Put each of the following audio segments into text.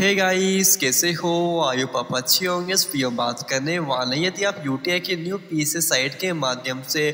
Hey guys, कैसे हो? आयु पापा अच्छे होंगे। इस वीडियो में बात करने वाले हैं यदि आप यूटीआई के न्यू पीसी साइट के माध्यम से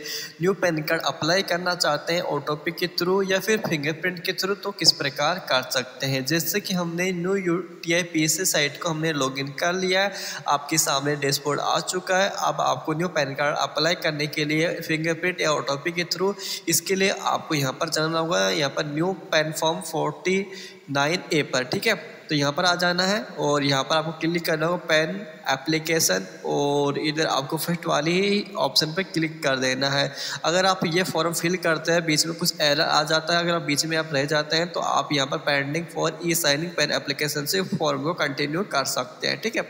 न्यू पैन कार्ड अप्लाई करना चाहते हैं ओटीपी के थ्रू या फिर फिंगरप्रिंट के थ्रू, तो किस प्रकार कर सकते हैं। जैसे कि हमने न्यू यूटीआई पीसी साइट को हमने लॉगिन कर लिया है, आपके सामने डैशबोर्ड आ चुका है। अब आपको न्यू पैन कार्ड अप्लाई करने के लिए फिंगरप्रिंट या ओटीपी के थ्रू, इसके लिए आपको यहाँ पर जाना होगा, यहाँ पर न्यू पैन फॉर्म 49A पर, ठीक है। तो यहाँ पर आ जाना है और यहाँ पर आपको क्लिक करना होगा पैन एप्लीकेशन, और इधर आपको फर्स्ट वाली ही ऑप्शन पर क्लिक कर देना है। अगर आप ये फॉर्म फिल करते हैं, बीच में कुछ एरर आ जाता है, अगर आप बीच में आप रह जाते हैं तो आप यहाँ पर pending for e signing pan application से फॉर्म को कंटिन्यू कर सकते हैं, ठीक है।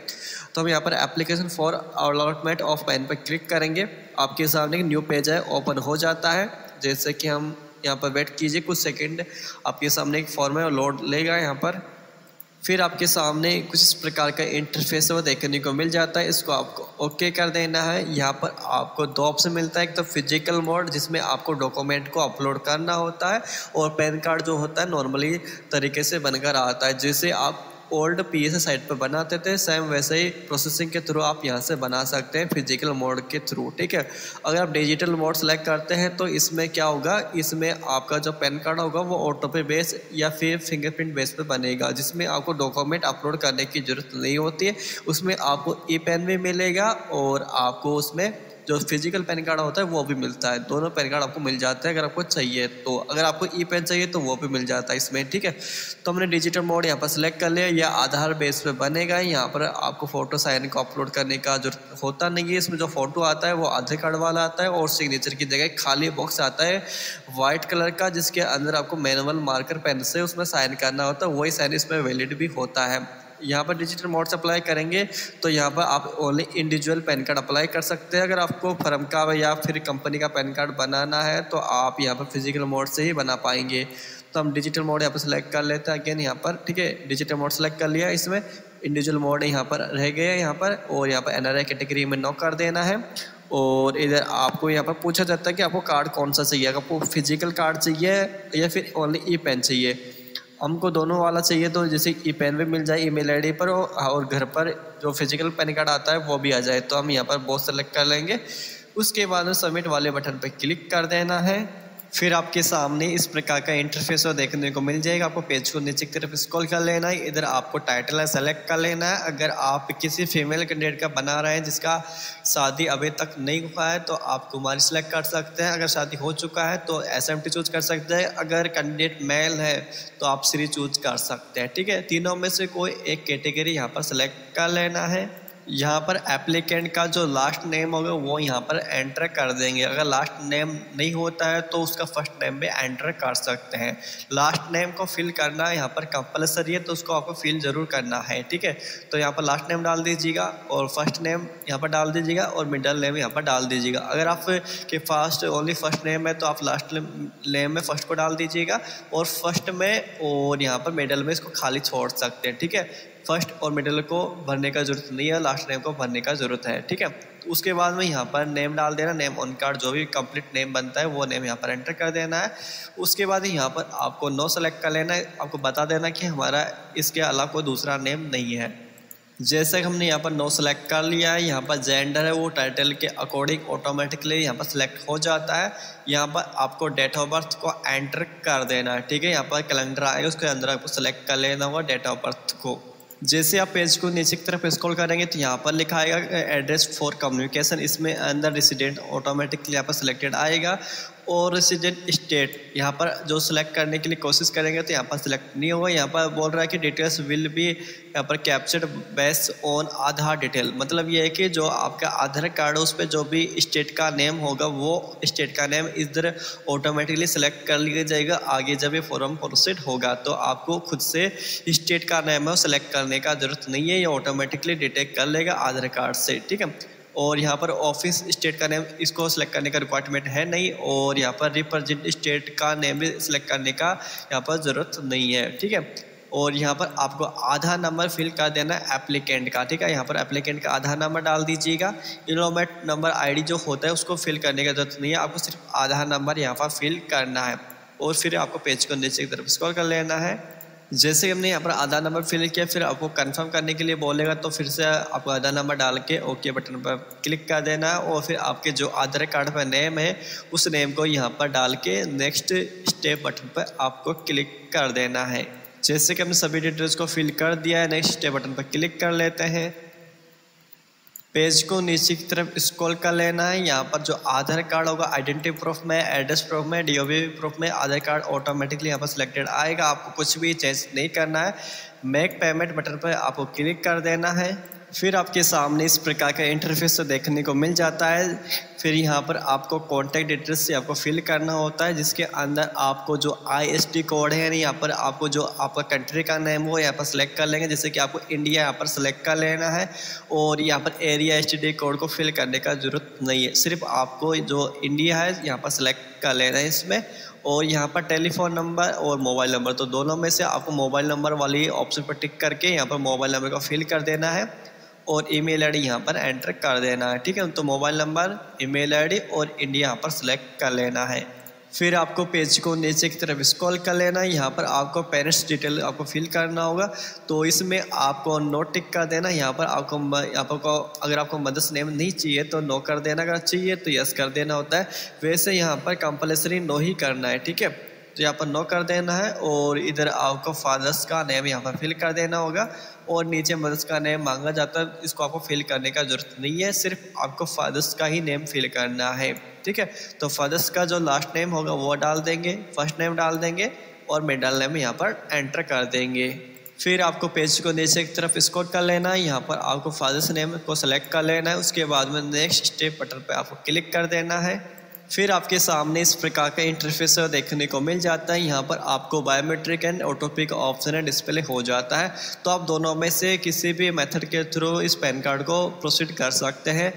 तो हम यहाँ पर application for allotment of pan पर क्लिक करेंगे, आपके सामने एक न्यू पेज है ओपन हो जाता है। जैसे कि हम यहाँ पर वेट कीजिए कुछ सेकंड, आपके सामने एक फॉर्म है लोड लेगा यहाँ पर, फिर आपके सामने कुछ इस प्रकार का इंटरफेस वो देखने को मिल जाता है। इसको आपको ओके कर देना है। यहाँ पर आपको दो ऑप्शन मिलता है, एक तो फिजिकल मोड जिसमें आपको डॉक्यूमेंट को अपलोड करना होता है, और पैन कार्ड जो होता है नॉर्मली तरीके से बनकर आता है, जैसे आप ओल्ड पीएसए साइट पर बनाते थे सेम वैसे ही प्रोसेसिंग के थ्रू आप यहाँ से बना सकते हैं फिजिकल मोड के थ्रू, ठीक है। अगर आप डिजिटल मोड सेलेक्ट करते हैं तो इसमें क्या होगा, इसमें आपका जो पैन कार्ड होगा वो ओटीपी बेस या फिर फिंगरप्रिंट बेस पे बनेगा, जिसमें आपको डॉक्यूमेंट अपलोड करने की ज़रूरत नहीं होती है। उसमें आपको ई पैन भी मिलेगा और आपको उसमें जो फिजिकल पैन कार्ड होता है वो भी मिलता है। दोनों पैन कार्ड आपको मिल जाते हैं अगर आपको चाहिए तो। अगर आपको ई पैन चाहिए तो वो भी मिल जाता है इसमें, ठीक है। तो हमने डिजिटल मोड यहाँ पर सिलेक्ट कर लिया, या आधार बेस पे बनेगा। यहाँ पर आपको फोटो साइन को अपलोड करने का जरूरत होता नहीं है। इसमें जो फोटो आता है वो आधार कार्ड वाला आता है, और सिग्नेचर की जगह खाली बॉक्स आता है वाइट कलर का, जिसके अंदर आपको मैनुअल मार्कर पेन से उसमें साइन करना होता है, वही साइन इसमें वैलिड भी होता है। यहाँ पर डिजिटल मोड से अप्लाई करेंगे तो यहाँ पर आप only individual pan card apply कर सकते हैं। अगर आपको फर्म का या फिर कंपनी का पैन कार्ड बनाना है तो आप यहाँ पर फिजिकल मोड से ही बना पाएंगे। तो हम डिजिटल मोड यहाँ पर सेलेक्ट कर लेते हैं अगेन यहाँ पर, ठीक है। डिजिटल मोड सेलेक्ट कर लिया, इसमें इंडिविजुअल मोड यहाँ पर रह गया यहाँ पर, और यहाँ पर NRI कैटेगरी में नो कर देना है। और इधर आपको यहाँ पर पूछा जाता है कि आपको कार्ड कौन सा चाहिए, आपको फिजिकल कार्ड चाहिए या फिर ओनली ई पैन चाहिए। हमको दोनों वाला चाहिए, तो जैसे ई पैन भी मिल जाए ईमेल आईडी पर, और घर पर जो फिजिकल पैन कार्ड आता है वो भी आ जाए। तो हम यहाँ पर बोथ सेलेक्ट कर लेंगे, उसके बाद में सबमिट वाले बटन पर क्लिक कर देना है। फिर आपके सामने इस प्रकार का इंटरफेस देखने को मिल जाएगा। आपको पेज को नीचे की तरफ स्क्रॉल कर लेना है, इधर आपको टाइटल है सेलेक्ट कर लेना है। अगर आप किसी फीमेल कैंडिडेट का बना रहे हैं जिसका शादी अभी तक नहीं हुआ है तो आप कुमारी सेलेक्ट कर सकते हैं, अगर शादी हो चुका है तो SMT चूज कर सकते हैं, अगर कैंडिडेट मेल है तो आप श्री चूज कर सकते हैं, ठीक है। तीनों में से कोई एक कैटेगरी यहाँ पर सेलेक्ट कर लेना है। यहाँ पर एप्लीकेंट का जो लास्ट नेम होगा वो यहाँ पर एंटर कर देंगे। अगर लास्ट नेम नहीं होता है तो उसका फर्स्ट नेम भी एंटर कर सकते हैं। लास्ट नेम को फिल करना यहाँ पर कंपलसरी है, तो उसको आपको फिल जरूर करना है, ठीक है। तो यहाँ पर लास्ट नेम डाल दीजिएगा, और फर्स्ट नेम यहाँ पर डाल दीजिएगा, और मिडल नेम यहाँ पर डाल दीजिएगा। अगर आप के फर्स्ट ओनली फर्स्ट नेम है तो आप लास्ट नेम में फर्स्ट को डाल दीजिएगा, और फर्स्ट में और यहाँ पर मिडल में इसको खाली छोड़ सकते हैं, ठीक है। फर्स्ट और मिडिल को भरने का जरूरत नहीं है, लास्ट नेम को भरने का जरूरत है, ठीक है। तो उसके बाद में यहाँ पर नेम डाल देना, नेम ऑन कार्ड जो भी कंप्लीट नेम बनता है वो नेम यहाँ पर एंटर कर देना है। उसके बाद यहाँ पर आपको नो सेलेक्ट कर लेना है, आपको बता देना कि हमारा इसके अलावा कोई दूसरा नेम नहीं है। जैसे हमने यहाँ पर नो सेलेक्ट कर लिया है, यहाँ पर जेंडर है वो टाइटल के अकॉर्डिंग ऑटोमेटिकली यहाँ पर सिलेक्ट हो जाता है। यहाँ पर आपको डेट ऑफ बर्थ को एंटर कर देना है, ठीक है। यहाँ पर कैलेंडर आएगा, उसके अंदर आपको सेलेक्ट कर लेना होगा डेट ऑफ बर्थ को। जैसे आप पेज को नीचे की तरफ स्क्रॉल करेंगे तो यहाँ पर लिखा आएगा एड्रेस फॉर कम्युनिकेशन, इसमें अंदर रेसिडेंट ऑटोमेटिकली यहाँ पर सिलेक्टेड आएगा, और रेसिडेंट स्टेट यहाँ पर जो सिलेक्ट करने के लिए कोशिश करेंगे तो यहाँ पर सिलेक्ट नहीं होगा। यहाँ पर बोल रहा है कि डिटेल्स विल बी यहाँ पर captured based on Aadhaar detail, मतलब ये है कि जो आपका आधार कार्ड है उस पर जो भी स्टेट का नेम होगा वो स्टेट का नेम इधर ऑटोमेटिकली सिलेक्ट कर लिया जाएगा। आगे जब ये फॉर्म प्रोसीड होगा तो आपको खुद से स्टेट का नेम है सिलेक्ट करने का जरूरत नहीं है, ये ऑटोमेटिकली डिटेक्ट कर लेगा आधार कार्ड से, ठीक है। और यहाँ पर ऑफिस स्टेट का नेम इसको सिलेक्ट करने का रिक्वायरमेंट है नहीं, और यहाँ पर रिप्रेजेंट स्टेट का नेम भी सिलेक्ट करने का यहाँ पर ज़रूरत नहीं है, ठीक है। और यहाँ पर आपको आधार नंबर फिल कर देना है एप्लीकेंट का, ठीक है। यहाँ पर एप्लीकेंट का आधार नंबर डाल दीजिएगा। इनरोलमेंट नंबर ID जो होता है उसको फिल करने का जरूरत नहीं है, आपको सिर्फ आधार नंबर यहाँ पर फिल करना है। और फिर आपको पेज को नीचे की तरफ स्क्रॉल कर लेना है, जैसे कि हमने यहाँ पर आधार नंबर फिल किया, फिर आपको कंफर्म करने के लिए बोलेगा तो फिर से आपको आधार नंबर डाल के ओके बटन पर क्लिक कर देना है और फिर आपके जो आधार कार्ड पर नेम है उस नेम को यहाँ पर डाल के नेक्स्ट स्टेप बटन पर आपको क्लिक कर देना है। जैसे कि हमने सभी डिटेल्स को फिल कर दिया है, नेक्स्ट स्टेप बटन पर क्लिक कर लेते हैं। पेज को नीचे की तरफ स्क्रॉल कर लेना है। यहाँ पर जो आधार कार्ड होगा आइडेंटिटी प्रूफ में, एड्रेस प्रूफ में, डीओबी प्रूफ में आधार कार्ड ऑटोमेटिकली यहाँ पर सिलेक्टेड आएगा। आपको कुछ भी चेंज नहीं करना है। मेक पेमेंट बटन पर आपको क्लिक कर देना है। फिर आपके सामने इस प्रकार का इंटरफेस देखने को मिल जाता है। फिर यहाँ पर आपको कॉन्टैक्ट डिटेल्स से आपको फिल करना होता है, जिसके अंदर आपको जो ISD कोड है यानी यहाँ पर आपको जो आपका कंट्री का नेम हो यहाँ पर सेलेक्ट कर लेंगे। जैसे कि आपको इंडिया यहाँ पर सेलेक्ट कर लेना है और यहाँ पर एरिया STD कोड को फिल करने का ज़रूरत नहीं है, सिर्फ आपको जो इंडिया है यहाँ पर सेलेक्ट कर लेना है इसमें। और यहाँ पर टेलीफोन नंबर और मोबाइल नंबर, तो दोनों में से आपको मोबाइल नंबर वाली ऑप्शन पर टिक करके यहाँ पर मोबाइल नंबर को फिल कर देना है और ईमेल आईडी यहाँ पर एंटर कर देना है। ठीक है, तो मोबाइल नंबर, ईमेल आईडी और इंडिया यहाँ पर सेलेक्ट कर लेना है। फिर आपको पेज को नीचे की तरफ स्क्रॉल कर लेना है। यहाँ पर आपको पेरेंट्स डिटेल आपको फिल करना होगा, तो इसमें आपको नो टिक कर देना। यहाँ पर आपको अगर आपको मदर्स नेम नहीं चाहिए तो नो कर देना, अगर चाहिए तो यस कर देना होता है। वैसे यहाँ पर कंपल्सरी नो ही करना है। ठीक है, तो यहाँ पर नो कर देना है और इधर आपको फादर्स का नेम यहाँ पर फिल कर देना होगा और नीचे मदर्स का नेम मांगा जाता है, इसको आपको फिल करने का जरूरत नहीं है, सिर्फ आपको फादर्स का ही नेम फिल करना है। ठीक है, तो फादर्स का जो लास्ट नेम होगा वो डाल देंगे, फर्स्ट नेम डाल देंगे और मिडल नेम यहाँ पर एंटर कर देंगे। फिर आपको पेज को नीचे की तरफ स्क्रॉल कर लेना है। यहाँ पर आपको फादर्स नेम को सेलेक्ट कर लेना है। उसके बाद में नेक्स्ट स्टेप बटन पर आपको क्लिक कर देना है। फिर आपके सामने इस प्रकार का इंटरफेस देखने को मिल जाता है। यहाँ पर आपको बायोमेट्रिक एंड ऑटोपी का ऑप्शन है, डिस्प्ले हो जाता है, तो आप दोनों में से किसी भी मेथड के थ्रू इस पैन कार्ड को प्रोसीड कर सकते हैं।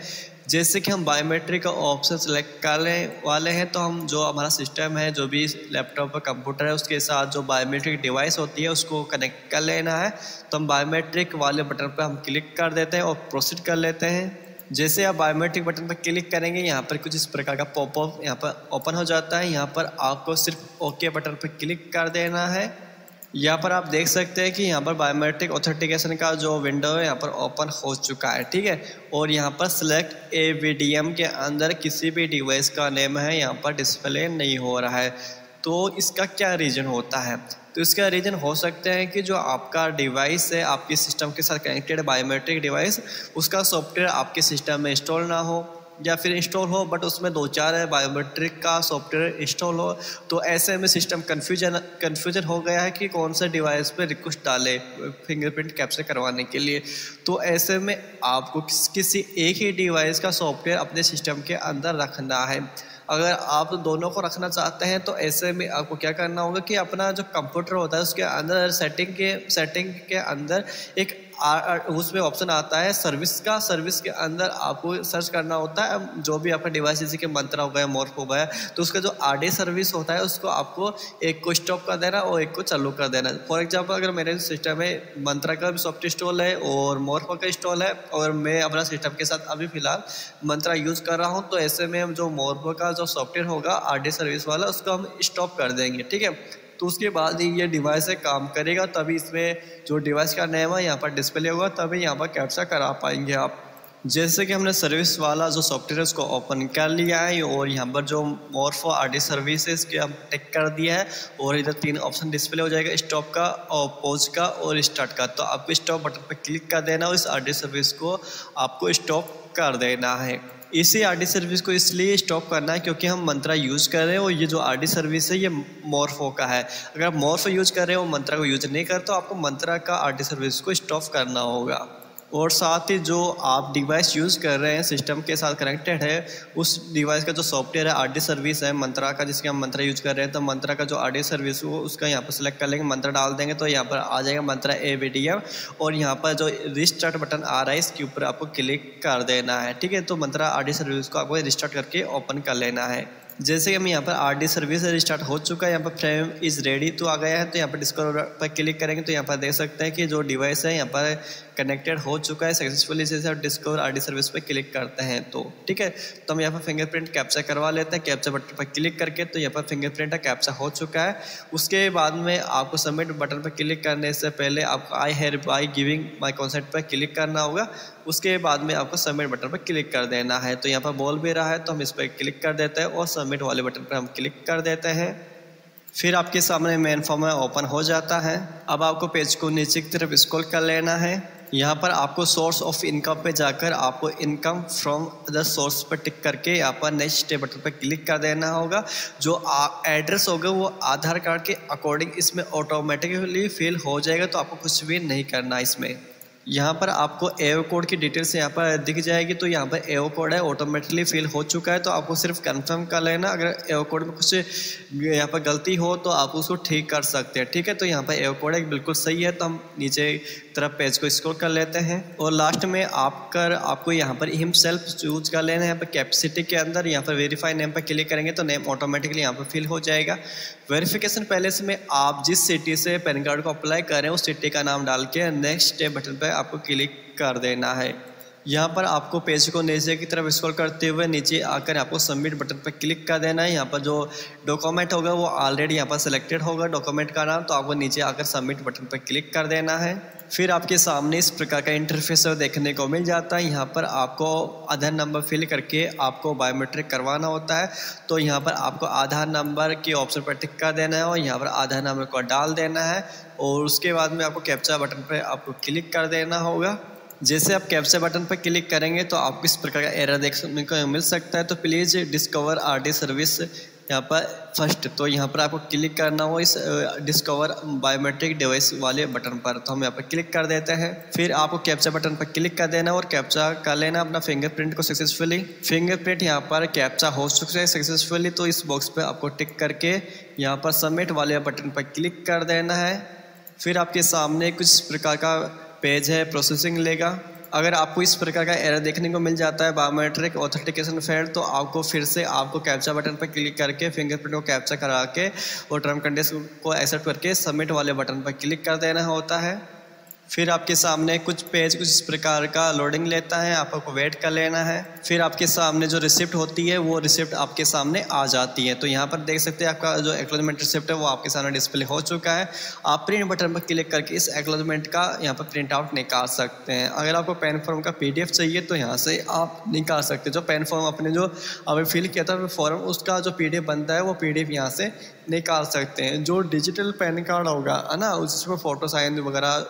जैसे कि हम बायोमेट्रिक का ऑप्शन सेलेक्ट करने वाले हैं, तो हम जो हमारा सिस्टम है, जो भी लैपटॉप पर कंप्यूटर है, उसके साथ जो बायोमेट्रिक डिवाइस होती है उसको कनेक्ट कर लेना है। तो हम बायोमेट्रिक वाले बटन पर हम क्लिक कर देते हैं और प्रोसीड कर लेते हैं। जैसे आप बायोमेट्रिक बटन पर क्लिक करेंगे, यहाँ पर कुछ इस प्रकार का पॉपअप यहाँ पर ओपन हो जाता है। यहाँ पर आपको सिर्फ ओके बटन पर क्लिक कर देना है। यहाँ पर आप देख सकते हैं कि यहाँ पर बायोमेट्रिक ऑथेंटिकेशन का जो विंडो है यहाँ पर ओपन हो चुका है। ठीक है, और यहाँ पर सिलेक्ट AVDM के अंदर किसी भी डिवाइस का नेम है यहाँ पर डिस्प्ले नहीं हो रहा है। तो इसका क्या रीज़न होता है? तो इसका रीज़न हो सकता है कि जो आपका डिवाइस है, आपके सिस्टम के साथ कनेक्टेड बायोमेट्रिक डिवाइस, उसका सॉफ्टवेयर आपके सिस्टम में इंस्टॉल ना हो, या फिर इंस्टॉल हो बट उसमें 2-4 बायोमेट्रिक का सॉफ्टवेयर इंस्टॉल हो। तो ऐसे में सिस्टम कन्फ्यूजन हो गया है कि कौन से डिवाइस पे रिक्वेस्ट डाले फिंगरप्रिंट कैप्चर करवाने के लिए। तो ऐसे में आपको किसी एक ही डिवाइस का सॉफ्टवेयर अपने सिस्टम के अंदर रखना है। अगर आप दोनों को रखना चाहते हैं तो ऐसे में आपको क्या करना होगा कि अपना जो कंप्यूटर होता है उसके अंदर सेटिंग के अंदर एक उसमें ऑप्शन आता है सर्विस के अंदर आपको सर्च करना होता है जो भी आपका डिवाइस, जैसे कि मंत्रा हो गया, मॉर्फ हो गया, तो उसका जो RD सर्विस होता है उसको आपको एक को स्टॉप कर देना और एक को चालू कर देना। फॉर एग्जांपल अगर मेरे सिस्टम में मंत्रा का भी सॉफ्टवेयर इंस्टॉल है और मॉर्फ का इंस्टॉल है और मैं अपना सिस्टम के साथ अभी फिलहाल मंत्रा यूज़ कर रहा हूँ, तो ऐसे में हम जो मॉर्फ का जो सॉफ्टवेयर होगा RD सर्विस वाला उसको हम स्टॉप कर देंगे। ठीक है, तो उसके बाद ही ये डिवाइस से काम करेगा, तभी इसमें जो डिवाइस का नेम है यहाँ पर डिस्प्ले होगा, तभी यहाँ पर कैप्चर करा पाएंगे आप। जैसे कि हमने सर्विस वाला जो सॉफ्टवेयर है उसको ओपन कर लिया है और यहाँ पर जो मॉर्फो RD सर्विस है इसके हम टिक कर दिया है और इधर 3 ऑप्शन डिस्प्ले हो जाएगा, स्टॉप का और पॉज का और स्टार्ट का। तो आपको स्टॉप बटन पर क्लिक कर देना और इस RD सर्विस को आपको स्टॉप कर देना है। इसी RD सर्विस को इसलिए स्टॉप करना है क्योंकि हम मंत्रा यूज़ कर रहे हैं और ये जो RD सर्विस है ये मॉर्फो का है। अगर आप मॉर्फो यूज़ कर रहे हो, मंत्रा को यूज़ नहीं करते, तो आपको मंत्रा का RD सर्विस को स्टॉप करना होगा। और साथ ही जो आप डिवाइस यूज़ कर रहे हैं सिस्टम के साथ कनेक्टेड है, उस डिवाइस का जो सॉफ्टवेयर है RD सर्विस है मंत्रा का, जिसके हम मंत्रा यूज़ कर रहे हैं, तो मंत्रा का जो RD सर्विस हो उसका यहाँ पर सेलेक्ट कर लेंगे, मंत्रा डाल देंगे तो यहाँ पर आ जाएगा मंत्रा AVDM और यहाँ पर जो रिस्टार्ट बटन आ रहा है इसके ऊपर आपको क्लिक कर देना है। ठीक है, तो मंत्रा RD सर्विस को आपको रिस्टार्ट करके ओपन कर लेना है। जैसे कि हम यहाँ पर RD सर्विस रिस्टार्ट हो चुका है, यहाँ पर फ्रेम इज़ रेडी तो आ गया है, तो यहाँ पर डिस्कवर पर क्लिक करेंगे तो यहाँ पर देख सकते हैं कि जो डिवाइस है यहाँ पर कनेक्टेड हो चुका है सक्सेसफुली। जैसे आप डिस्कवर आरडी सर्विस पे क्लिक करते हैं तो ठीक है, तो हम यहाँ पर फिंगरप्रिंट कैप्चा करवा लेते हैं। कैप्चा बटन पर क्लिक करके तो यहाँ पर फिंगरप्रिंट का कैप्चा हो चुका है। उसके बाद में आपको सबमिट बटन पर क्लिक करने से पहले आपको I hereby giving my consent पर क्लिक करना होगा। उसके बाद में आपको सबमिट बटन पर क्लिक कर देना है। तो यहाँ पर बोल भी रहा है तो हम इस पर क्लिक कर देते हैं और सबमिट वाले बटन पर हम क्लिक कर देते हैं। फिर आपके सामने मेन फॉर्म ओपन हो जाता है। अब आपको पेज को नीचे की तरफ स्क्रॉल कर लेना है। यहाँ पर आपको सोर्स ऑफ इनकम पे जाकर आपको इनकम फ्रॉम द सोर्स पर टिक करके यहाँ पर नेक्स्ट बटन पर क्लिक कर देना होगा। जो एड्रेस होगा वो आधार कार्ड के अकॉर्डिंग इसमें ऑटोमेटिकली फिल हो जाएगा, तो आपको कुछ भी नहीं करना इसमें। यहाँ पर आपको एओ कोड की डिटेल्स यहाँ पर दिख जाएगी। तो यहाँ पर एओ कोड है, ऑटोमेटिकली फिल हो चुका है, तो आपको सिर्फ कंफर्म कर लेना। अगर एओ कोड में कुछ यहाँ पर गलती हो तो आप उसको ठीक कर सकते हैं। ठीक है, तो यहाँ पर एओ कोड है बिल्कुल सही है। तो हम नीचे तरफ पेज को स्क्रॉल कर लेते हैं और लास्ट में आपको यहाँ पर हिमसेल्फ चूज कर लेना है। यहाँ पर कैपेसिटी के अंदर यहाँ पर वेरीफाई नेम पर क्लिक करेंगे तो नेम ऑटोमेटिकली यहाँ पर फिल हो जाएगा। वेरिफिकेशन पैलेस में आप जिस सिटी से पैन कार्ड को अप्लाई करें उस सिटी का नाम डाल के नेक्स्ट बटन पर आपको क्लिक कर देना है। यहाँ पर आपको पेज को नीचे की तरफ स्क्रॉल करते हुए नीचे आकर आपको सबमिट बटन पर क्लिक कर देना है। यहाँ पर जो डॉक्यूमेंट होगा वो ऑलरेडी यहाँ पर सिलेक्टेड होगा डॉक्यूमेंट का नाम, तो आपको नीचे आकर सबमिट बटन पर क्लिक कर देना है। फिर आपके सामने इस प्रकार का इंटरफेस देखने को मिल जाता है। यहाँ पर आपको आधार नंबर फिल करके आपको बायोमेट्रिक करवाना होता है। तो यहाँ पर आपको आधार नंबर के ऑप्शन पर टिक कर देना है और यहाँ पर आधार नंबर को डाल देना है और उसके बाद में आपको कैप्चा बटन पर आपको क्लिक कर देना होगा। जैसे आप कैप्चा बटन पर क्लिक करेंगे तो आपको इस प्रकार का एरर देखने को मिल सकता है। तो प्लीज़ डिस्कवर आरडी सर्विस यहाँ पर फर्स्ट, तो यहाँ पर आपको क्लिक करना हो इस डिस्कवर बायोमेट्रिक डिवाइस वाले बटन पर। तो हम यहाँ पर क्लिक कर देते हैं। फिर आपको कैप्चा बटन पर क्लिक कर देना और कैप्चा कर लेना अपना फिंगरप्रिंट को सक्सेसफुली। फिंगरप्रिंट यहाँ पर कैप्चा हो चुका है सक्सेसफुली, तो इस बॉक्स पर आपको टिक करके यहाँ पर सबमिट वाले बटन पर क्लिक कर देना है। फिर आपके सामने कुछ प्रकार का पेज है, प्रोसेसिंग लेगा। अगर आपको इस प्रकार का एरर देखने को मिल जाता है बायोमेट्रिक ऑथेंटिकेशन फेल्ड, तो आपको फिर से आपको कैप्चा बटन पर क्लिक करके फिंगरप्रिंट को कैप्चा करा के और टर्म कंडीशन को एक्सेप्ट करके सबमिट वाले बटन पर क्लिक कर देना होता है। फिर आपके सामने कुछ पेज कुछ इस प्रकार का लोडिंग लेता है, आपको वेट कर लेना है। फिर आपके सामने जो रिसिप्ट होती है वो रिसिप्ट आपके सामने आ जाती है। तो यहाँ पर देख सकते हैं आपका जो एक्नॉलेजमेंट रिसिप्ट है वो आपके सामने डिस्प्ले हो चुका है। आप प्रिंट बटन पर क्लिक करके इस एक्नॉलेजमेंट का यहाँ पर प्रिंट आउट निकाल सकते हैं। अगर आपको पैन फॉर्म का PDF चाहिए तो यहाँ से आप निकाल सकते हैं। जो पैन फॉर्म अपने जो अभी फिल किया था फॉर्म उसका जो PDF बनता है वो PDF यहाँ से निकाल सकते हैं। जो डिजिटल पैन कार्ड होगा है ना, उसमें फोटो साइन वगैरह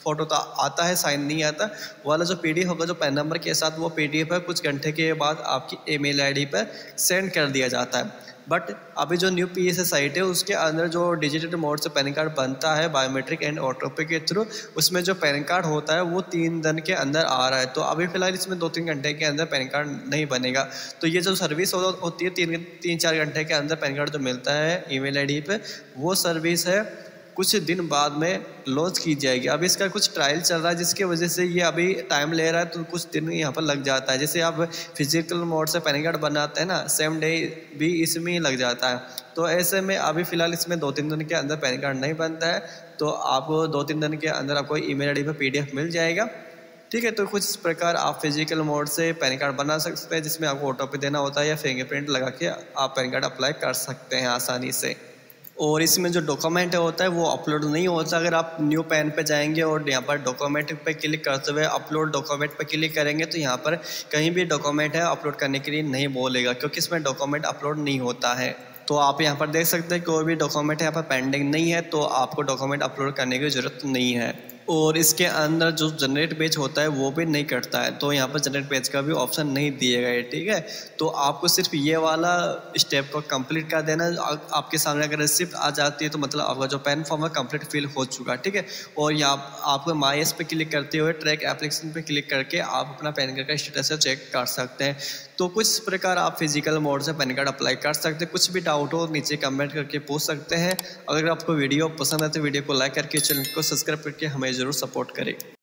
फोटो तो आता है, साइन नहीं आता, वाला जो PDF होगा जो पैन नंबर के साथ वो PDF है कुछ घंटे के बाद आपकी ईमेल आईडी पर सेंड कर दिया जाता है। बट अभी जो न्यू PSA साइट है उसके अंदर जो डिजिटल मोड से पैन कार्ड बनता है बायोमेट्रिक एंड ओटीपी के थ्रू, उसमें जो पैन कार्ड होता है वो 3 दिन के अंदर आ रहा है। तो अभी फिलहाल इसमें 2-3 घंटे के अंदर पैन कार्ड नहीं बनेगा। तो ये जो सर्विस होती है 3-4 घंटे के अंदर पैन कार्ड जो मिलता है ईमेल आईडी पे, वो सर्विस है कुछ दिन बाद में लॉन्च की जाएगी। अभी इसका कुछ ट्रायल चल रहा है जिसकी वजह से ये अभी टाइम ले रहा है, तो कुछ दिन यहाँ पर लग जाता है। जैसे आप फिजिकल मोड से पैन कार्ड बनाते हैं ना, सेम डे भी इसमें ही लग जाता है। तो ऐसे में अभी फ़िलहाल इसमें 2-3 दिन के अंदर पैन कार्ड नहीं बनता है, तो आपको 2-3 दिन के अंदर आपको ईमेल आईडी पर PDF मिल जाएगा। ठीक है, तो कुछ इस प्रकार आप फिजिकल मोड से पैन कार्ड बना सकते हैं जिसमें आपको OTP देना होता है या फिंगरप्रिंट लगा के आप पैन कार्ड अप्लाई कर सकते हैं आसानी से। और इसमें जो डॉक्यूमेंट होता है वो अपलोड नहीं होता। अगर आप न्यू पैन पे जाएंगे और यहाँ पर डॉक्यूमेंट पे क्लिक करते हुए अपलोड डॉक्यूमेंट पे क्लिक करेंगे तो यहाँ पर कहीं भी डॉक्यूमेंट है अपलोड करने के लिए नहीं बोलेगा, क्योंकि इसमें डॉक्यूमेंट अपलोड नहीं होता है। तो आप यहाँ पर देख सकते हैं कोई भी डॉक्यूमेंट यहाँ पर पेंडिंग नहीं है, तो आपको डॉक्यूमेंट अपलोड करने की ज़रूरत नहीं है। और इसके अंदर जो जनरेट पेज होता है वो भी नहीं कटता है, तो यहाँ पर जनरेट पेज का भी ऑप्शन नहीं दिए गए। ठीक है, तो आपको सिर्फ ये वाला स्टेप को कंप्लीट कर देना। आपके सामने अगर रिसिप्ट आ जाती है तो मतलब आपका जो पैन फॉर्म है कंप्लीट फिल हो चुका। ठीक है, और यहाँ आपको माईएस पे क्लिक करते हुए ट्रैक एप्लीकेशन पे क्लिक करके आप अपना पैन कार्ड का स्टेटस चेक कर सकते हैं। तो कुछ इस प्रकार आप फिजिकल मोड से पैन कार्ड अप्लाई कर सकते हैं। कुछ भी डाउट हो नीचे कमेंट करके पूछ सकते हैं। अगर आपको वीडियो पसंद है तो वीडियो को लाइक करके चैनल को सब्सक्राइब करके हमें ज़रूर सपोर्ट करें।